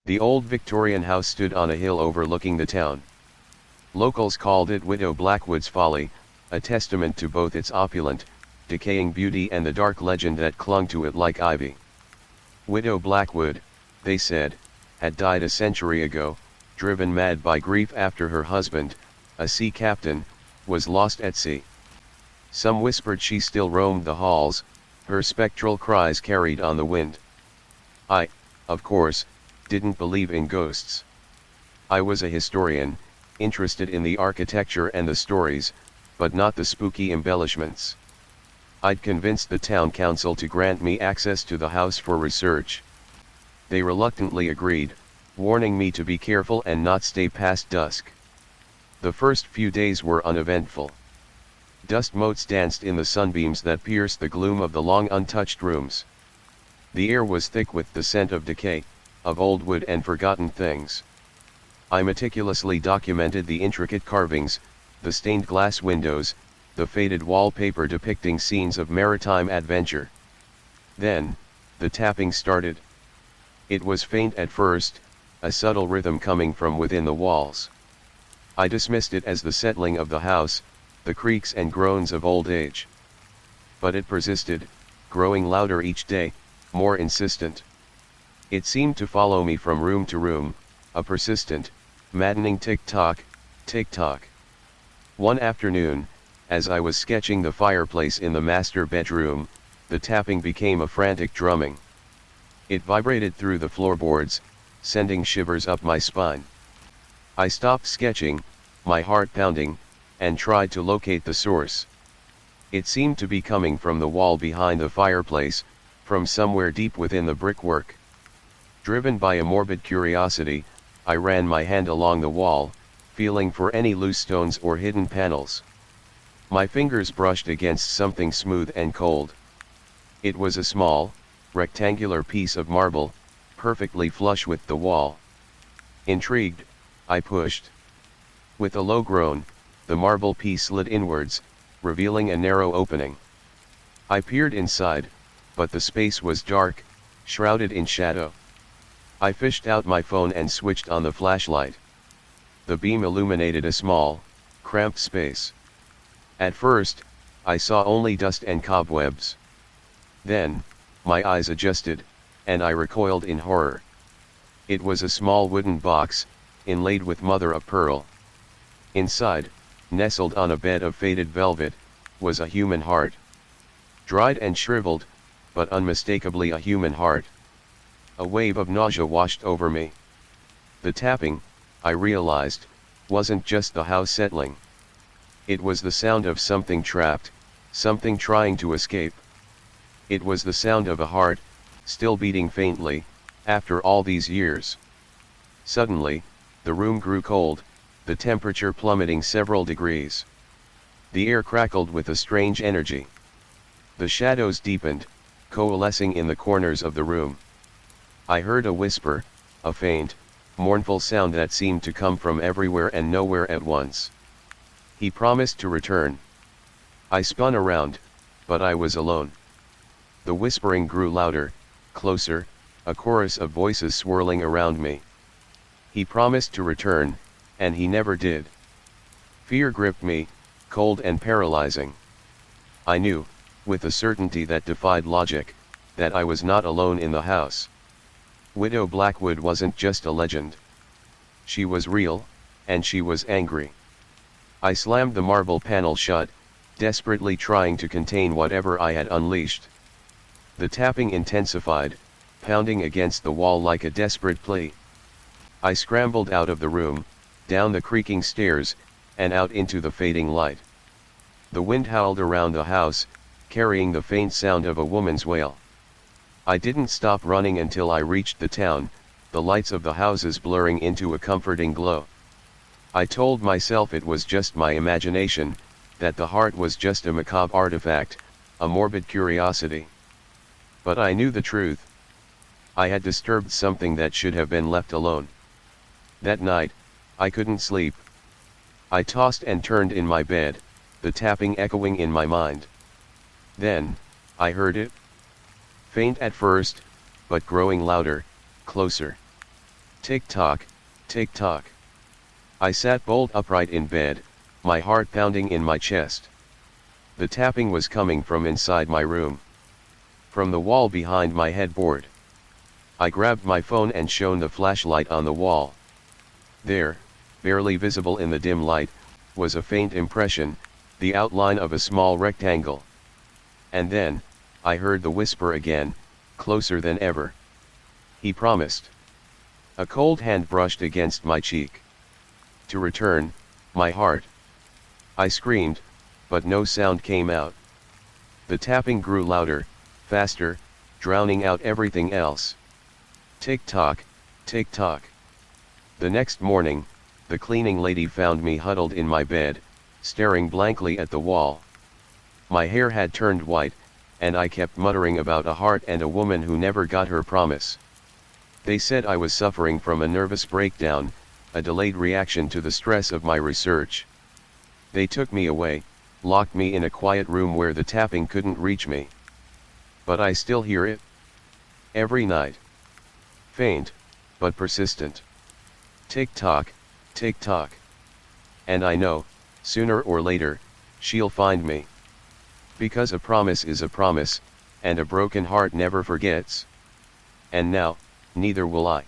The old Victorian house stood on a hill overlooking the town. Locals called it Widow Blackwood's Folly, a testament to both its opulent, decaying beauty and the dark legend that clung to it like ivy. Widow Blackwood, they said, had died a century ago, driven mad by grief after her husband, a sea captain, was lost at sea. Some whispered she still roamed the halls, her spectral cries carried on the wind. I, of course, didn't believe in ghosts. I was a historian, interested in the architecture and the stories, but not the spooky embellishments. I'd convinced the town council to grant me access to the house for research. They reluctantly agreed, warning me to be careful and not stay past dusk. The first few days were uneventful. Dust motes danced in the sunbeams that pierced the gloom of the long untouched rooms. The air was thick with the scent of decay, of old wood and forgotten things. I meticulously documented the intricate carvings, the stained glass windows, the faded wallpaper depicting scenes of maritime adventure. Then, the tapping started. It was faint at first, a subtle rhythm coming from within the walls. I dismissed it as the settling of the house, the creaks and groans of old age. But it persisted, growing louder each day, more insistent. It seemed to follow me from room to room, a persistent, maddening tick-tock, tick-tock. One afternoon, as I was sketching the fireplace in the master bedroom, the tapping became a frantic drumming. It vibrated through the floorboards, sending shivers up my spine. I stopped sketching, my heart pounding, and tried to locate the source. It seemed to be coming from the wall behind the fireplace, from somewhere deep within the brickwork. Driven by a morbid curiosity, I ran my hand along the wall, feeling for any loose stones or hidden panels. My fingers brushed against something smooth and cold. It was a small, rectangular piece of marble, perfectly flush with the wall. Intrigued, I pushed. With a low groan, the marble piece slid inwards, revealing a narrow opening. I peered inside, but the space was dark, shrouded in shadow. I fished out my phone and switched on the flashlight. The beam illuminated a small, cramped space. At first, I saw only dust and cobwebs. Then, my eyes adjusted, and I recoiled in horror. It was a small wooden box, inlaid with mother-of-pearl. Inside, nestled on a bed of faded velvet, was a human heart. Dried and shriveled, but unmistakably a human heart. A wave of nausea washed over me. The tapping, I realized, wasn't just the house settling. It was the sound of something trapped, something trying to escape. It was the sound of a heart, still beating faintly, after all these years. Suddenly, the room grew cold, the temperature plummeting several degrees. The air crackled with a strange energy. The shadows deepened, coalescing in the corners of the room. I heard a whisper, a faint, mournful sound that seemed to come from everywhere and nowhere at once. He promised to return. I spun around, but I was alone. The whispering grew louder, closer, a chorus of voices swirling around me. He promised to return, and he never did. Fear gripped me, cold and paralyzing. I knew, with a certainty that defied logic, that I was not alone in the house. Widow Blackwood wasn't just a legend. She was real, and she was angry. I slammed the marble panel shut, desperately trying to contain whatever I had unleashed. The tapping intensified, pounding against the wall like a desperate plea. I scrambled out of the room, down the creaking stairs, and out into the fading light. The wind howled around the house, carrying the faint sound of a woman's wail. I didn't stop running until I reached the town, the lights of the houses blurring into a comforting glow. I told myself it was just my imagination, that the heart was just a macabre artifact, a morbid curiosity. But I knew the truth. I had disturbed something that should have been left alone. That night, I couldn't sleep. I tossed and turned in my bed, the tapping echoing in my mind. Then, I heard it. Faint at first, but growing louder, closer. Tick-tock, tick-tock. I sat bolt upright in bed, my heart pounding in my chest. The tapping was coming from inside my room. From the wall behind my headboard. I grabbed my phone and shone the flashlight on the wall. There, barely visible in the dim light, was a faint impression, the outline of a small rectangle. And then, I heard the whisper again, closer than ever. He promised. A cold hand brushed against my cheek. To return, my heart. I screamed, but no sound came out. The tapping grew louder, faster, drowning out everything else. Tick-tock, tick-tock. The next morning, the cleaning lady found me huddled in my bed, staring blankly at the wall. My hair had turned white, and I kept muttering about a heart and a woman who never got her promise. They said I was suffering from a nervous breakdown, a delayed reaction to the stress of my research. They took me away, locked me in a quiet room where the tapping couldn't reach me. But I still hear it. Every night. Faint, but persistent. Tick-tock, tick-tock. And I know, sooner or later, she'll find me. Because a promise is a promise, and a broken heart never forgets. And now, neither will I.